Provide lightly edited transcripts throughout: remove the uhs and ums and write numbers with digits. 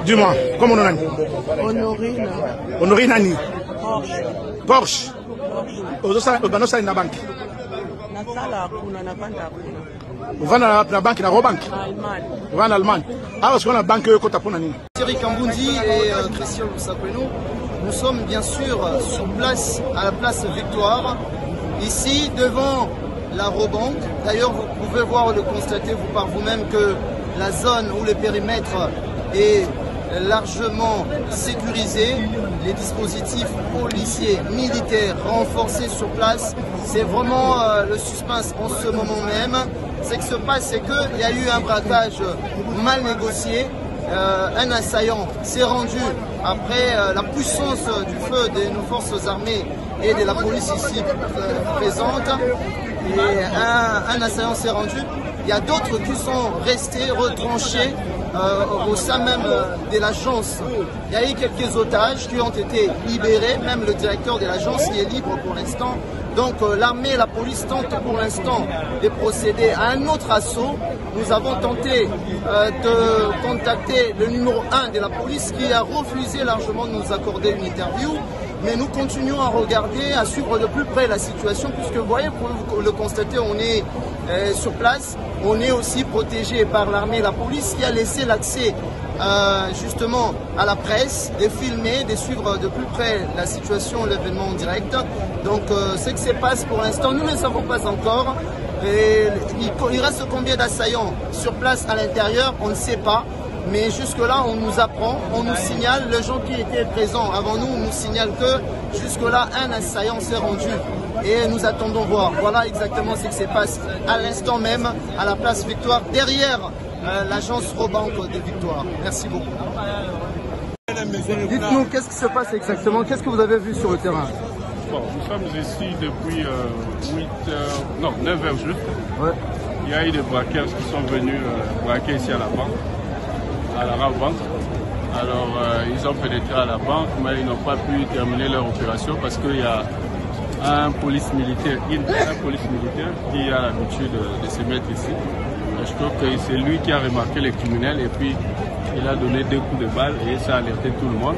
Dis-moi, comment on a dit? Honorine. Honorine Nani? Porsche. Porsche. Au na banque. Nasala kuna na banda kuna. On va dans la banque, la Robank. Allemagne. On va en Allemagne. Ah, parce qu'on a la banque côté pour Nani. Thierry Kamboundi et Christian Lusapeno, nous sommes bien sûr sur place, à la place Victoire, ici devant la Robank. D'ailleurs, vous pouvez voir, le constater vous par vous-même que la zone où le périmètre est largement sécurisé, les dispositifs policiers, militaires renforcés sur place. C'est vraiment le suspense en ce moment même. Ce qui se passe, c'est qu'il y a eu un braquage mal négocié. Un assaillant s'est rendu après la puissance du feu de nos forces armées et de la police ici présente. Et un assaillant s'est rendu. Il y a d'autres qui sont restés retranchés au sein même de l'agence. Il y a eu quelques otages qui ont été libérés, même le directeur de l'agence qui est libre pour l'instant. Donc l'armée et la police tentent pour l'instant de procéder à un autre assaut. Nous avons tenté de contacter le numéro 1 de la police qui a refusé largement de nous accorder une interview. Mais nous continuons à regarder, à suivre de plus près la situation, puisque vous voyez, pour le constater, on est sur place. On est aussi protégé par l'armée et la police qui a laissé l'accès justement à la presse, de filmer, de suivre de plus près la situation, l'événement en direct. Donc ce qui se passe pour l'instant, nous ne savons pas encore. Et il reste combien d'assaillants sur place à l'intérieur, on ne sait pas. Mais jusque-là, on nous apprend, on nous signale, les gens qui étaient présents avant nous nous signalent que jusque-là, un assaillant s'est rendu. Et nous attendons voir. Voilà exactement ce qui se passe à l'instant même à la place Victoire, derrière l'agence Robank de Victoire. Merci beaucoup. Dites-nous, qu'est-ce qui se passe exactement? Qu'est-ce que vous avez vu sur le terrain? Bon, nous sommes ici depuis 9 heures juste. Ouais. Il y a eu des braqueurs qui sont venus braquer ici à la banque, à la Rabank. Alors, ils ont pénétré à la banque, mais ils n'ont pas pu terminer leur opération parce qu'il y a un police militaire qui a l'habitude de se mettre ici. Je trouve que c'est lui qui a remarqué les criminels et puis il a donné 2 coups de balle et ça a alerté tout le monde.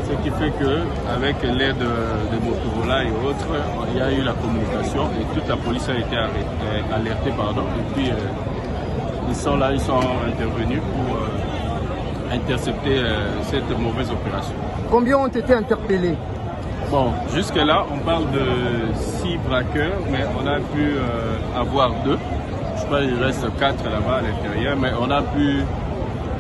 Ce qui fait qu'avec l'aide de Motorola et autres, il y a eu la communication et toute la police a été alertée. Et puis ils sont là, ils sont intervenus pour intercepter cette mauvaise opération. Combien ont été interpellés? Bon, jusque-là, on parle de 6 braqueurs, mais on a pu avoir 2. Je sais pas, il reste 4 là-bas à l'intérieur, mais on a pu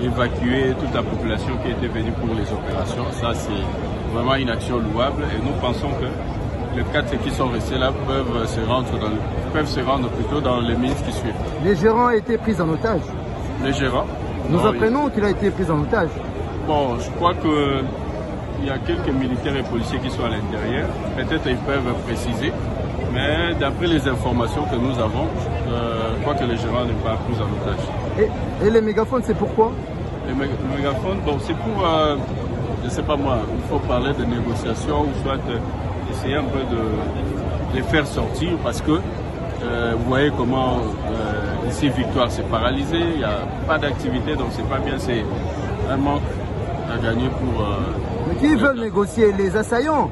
évacuer toute la population qui était venue pour les opérations. Ça, c'est vraiment une action louable et nous pensons que les 4 qui sont restés là peuvent se rendre plutôt dans les minutes qui suivent. Les gérants ont été pris en otage? Les gérants? Nous apprenons qu'il a été pris en otage. Bon, je crois qu'il y a quelques militaires et policiers qui sont à l'intérieur. Peut-être ils peuvent préciser. Mais d'après les informations que nous avons, je crois que les gérants n'ont pas pris en otage. Et les mégaphones, c'est pourquoi? Les mégaphones, bon, c'est pour, je ne sais pas moi, il faut parler de négociations ou soit essayer un peu de les faire sortir parce que vous voyez comment ici Victoire s'est paralysée, il n'y a pas d'activité, donc c'est pas bien, c'est un manque à gagner pour... Mais qui veulent négocier? Les assaillants?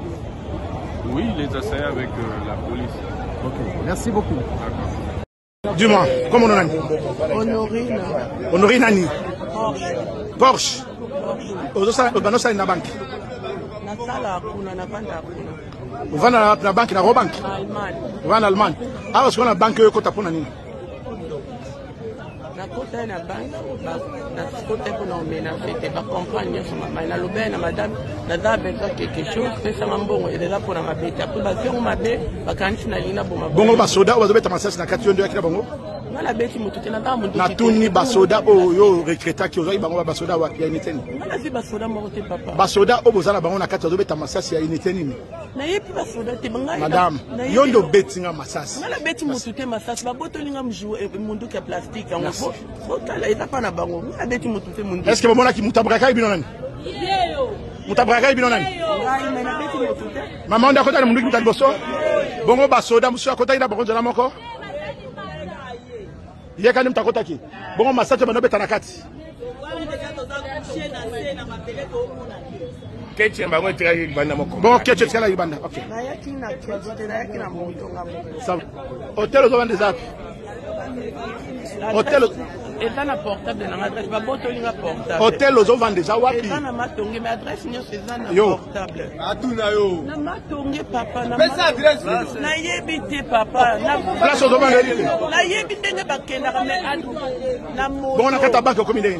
Oui, les assaillants avec la police. Ok, merci beaucoup. Dis-moi, comment on a dit? Honorine. Honorine Nani? Porsche. Porsche. Au na banque. Nasala kuna na banda kuna. On va dans la banque, la Robank. Allemagne. On va en Allemagne. Ah, parce qu'on a la banque côté pour Nani. Na kota na banque, na kota kuna omena fete ba comprendre sur ma na lobe na madame na za besoin quelque chose pesa mambongo et là pour na mabeta pour ba faire mabe ba kanisi na lina boma bongo ba soda ozo beta masasi na kati yondo yakila bongo na beti mututé na ba mututé na tuni ba soda oyo recruta ki ozo bango ba soda wa ya initeni na zi ba soda mo te papa ba soda obozala bango na kati ozo beta masasi ya initeni ni na yepi ba soda te banga madame yondo beti nga masasi na beti mututé masasi ba boto linga mjou mundu ka plastique en botala eza pa na bango na beti mututé mundu est-ce que bomona ki mutabraka ibino nani mutabraka ibino nani maman nda kota mundu ki mutaliboso bongo ba soda musu akota ina bongo jana moko yekani mtakota ki bongo masasi bano beta na kati Bon, qu'est-ce que c'est là, Ibanda? Ok. Ça va. Hôtel aux des arbres. Hôtel. Hôtel aux ventes des awapi. Yo. Place aux ventes des bon, on a qu'à tabac comme il est.